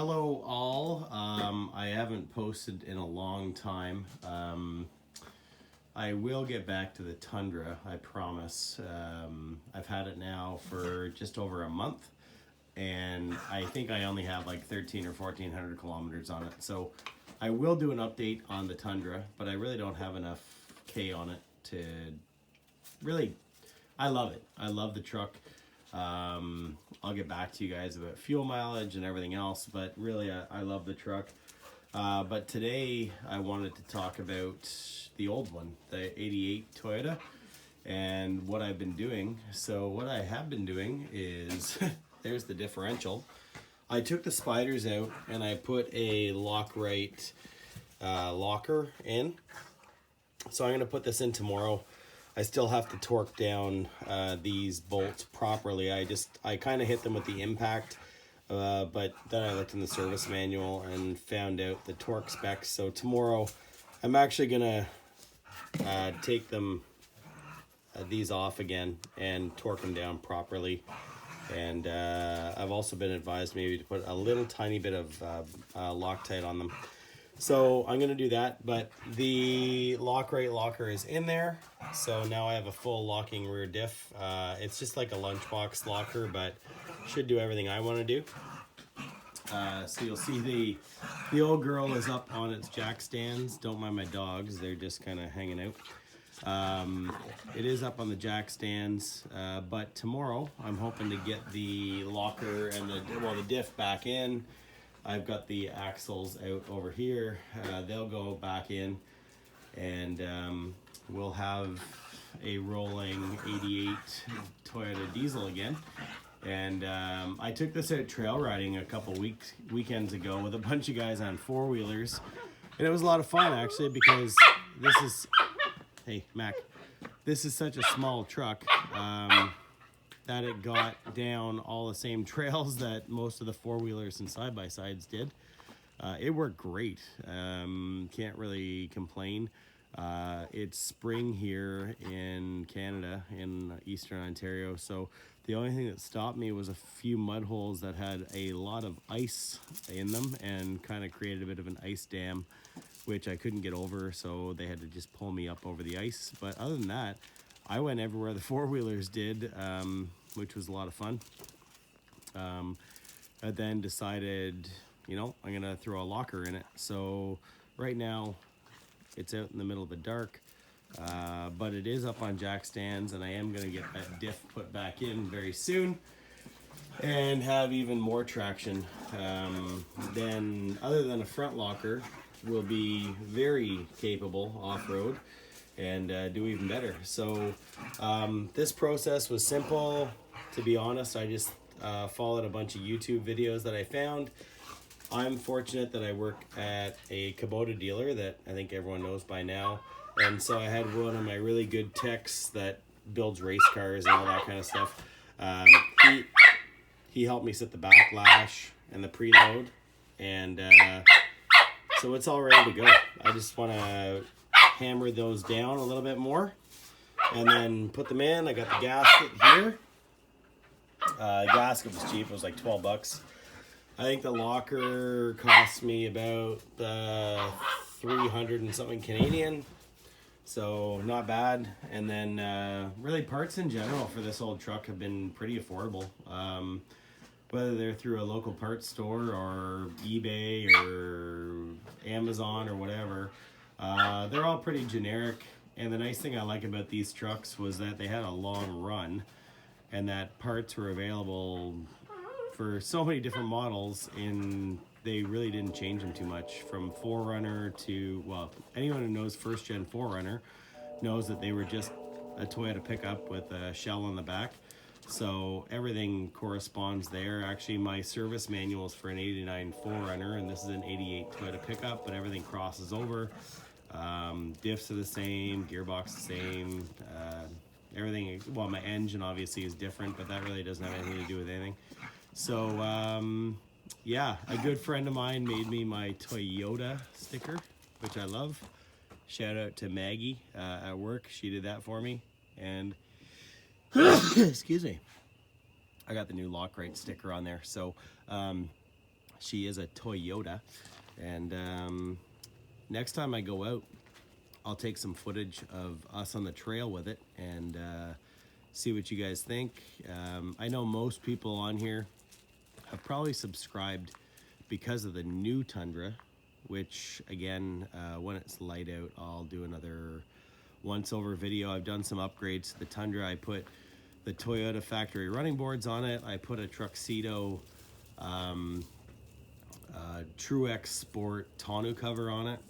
Hello all. I haven't posted in a long time. I will get back to the Tundra, I promise. I've had it now for just over a month, and I think I only have like 13 or 1400 kilometers on it. So I will do an update on the Tundra, but I really don't have enough K on it to really. I love it. I love the truck. I'll get back to you guys about fuel mileage and everything else, but really I love the truck. But today I wanted to talk about the old one, the 88 Toyota, and what I've been doing. So what I have been doing is, there's the differential. I took the spiders out and I put a Lock-Right locker in. So I'm going to put this in tomorrow. I still have to torque down these bolts properly. I kind of hit them with the impact, but then I looked in the service manual and found out the torque specs. So tomorrow I'm actually gonna take them these off again and torque them down properly. And I've also been advised maybe to put a little tiny bit of Loctite on them. So I'm going to do that, but the Lock-Right locker is in there. So now I have a full locking rear diff. It's just like a lunchbox locker, but should do everything I want to do. So you'll see the old girl is up on its jack stands. Don't mind my dogs, they're just kind of hanging out. It is up on the jack stands, but tomorrow I'm hoping to get the locker and the diff back in. I've got the axles out over here. They'll go back in, and we'll have a rolling 88 Toyota diesel again. And I took this out trail riding a couple weekends ago with a bunch of guys on four-wheelers, and it was a lot of fun actually, because this is, hey Mac, this is such a small truck that it got down all the same trails that most of the four-wheelers and side-by-sides did. It worked great. Can't really complain. It's spring here in Canada, in Eastern Ontario, so the only thing that stopped me was a few mud holes that had a lot of ice in them and kind of created a bit of an ice dam, which I couldn't get over, so they had to just pull me up over the ice. But other than that, I went everywhere the four-wheelers did, which was a lot of fun. I then decided, I'm going to throw a locker in it. So right now, it's out in the middle of the dark, but it is up on jack stands, and I am going to get that diff put back in very soon and have even more traction. Then, other than a front locker, will be very capable off-road and do even better. So this process was simple. To be honest, I just followed a bunch of YouTube videos that I found. I'm fortunate that I work at a Kubota dealer that I think everyone knows by now. And so I had one of my really good techs that builds race cars and all that kind of stuff. He helped me set the backlash and the preload. And so it's all ready to go. I just want to hammer those down a little bit more and then put them in. I got the gasket here. The gasket was cheap. It was like 12 bucks. I think the locker cost me about 300 and something Canadian, so not bad. And then really parts in general for this old truck have been pretty affordable, whether they're through a local parts store or eBay or Amazon or whatever. They're all pretty generic, and the nice thing I like about these trucks was that they had a long run and that parts were available for so many different models, and they really didn't change them too much. From 4Runner to, well, anyone who knows first gen 4Runner knows that they were just a Toyota pickup with a shell on the back. So everything corresponds there. Actually, my service manual is for an 89 4Runner, and this is an 88 Toyota pickup, but everything crosses over. Diffs are the same, gearbox the same, everything. Well, my engine obviously is different, but that really doesn't have anything to do with anything. So yeah, a good friend of mine made me my Toyota sticker, which I love. Shout out to Maggie at work. She did that for me, and excuse me, I got the new Lock-Right sticker on there. So She is a Toyota, and next time I go out, I'll take some footage of us on the trail with it and see what you guys think. I know most people on here have probably subscribed because of the new Tundra, which again, when it's light out, I'll do another once over video. I've done some upgrades to the Tundra. I put the Toyota factory running boards on it. I put a Truxedo Truex Sport tonneau cover on it,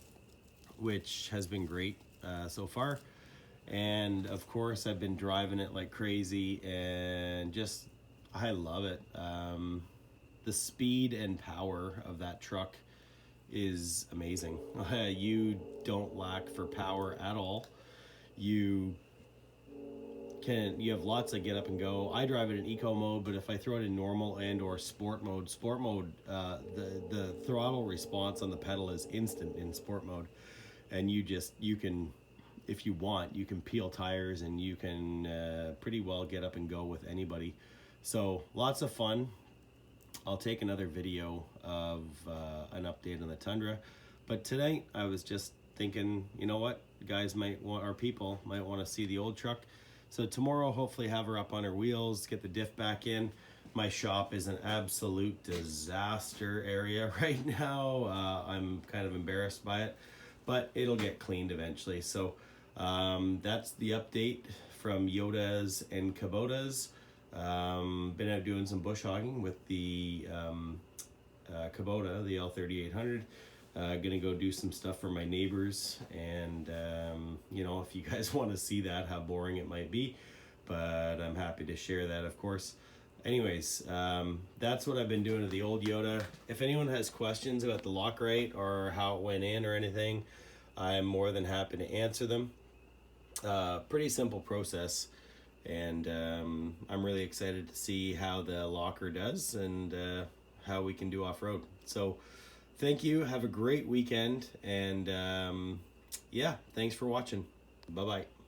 which has been great so far. And of course, I've been driving it like crazy, and just I love it. The speed and power of that truck is amazing. You don't lack for power at all. You have lots of get up and go. I drive it in eco mode, but if I throw it in normal and or sport mode, the throttle response on the pedal is instant in sport mode, and you can, if you want, you can peel tires, and you can pretty well get up and go with anybody. So lots of fun. I'll take another video of an update on the Tundra, but tonight I was just thinking, you know what, guys people might want to see the old truck. So tomorrow, hopefully have her up on her wheels, get the diff back in. My shop is an absolute disaster area right now. I'm kind of embarrassed by it, but it'll get cleaned eventually. So that's the update from Yodas and Kubotas. Been out doing some bush hogging with the Kubota, the L3800. Gonna go do some stuff for my neighbors, and you know, if you guys want to see that, how boring it might be, but I'm happy to share that, of course. Anyways, that's what I've been doing to the old Yoda. If anyone has questions about the Lock-Right or how it went in or anything, I'm more than happy to answer them. Pretty simple process, and I'm really excited to see how the locker does and how we can do off-road. So thank you, have a great weekend, and yeah, thanks for watching. Bye-bye.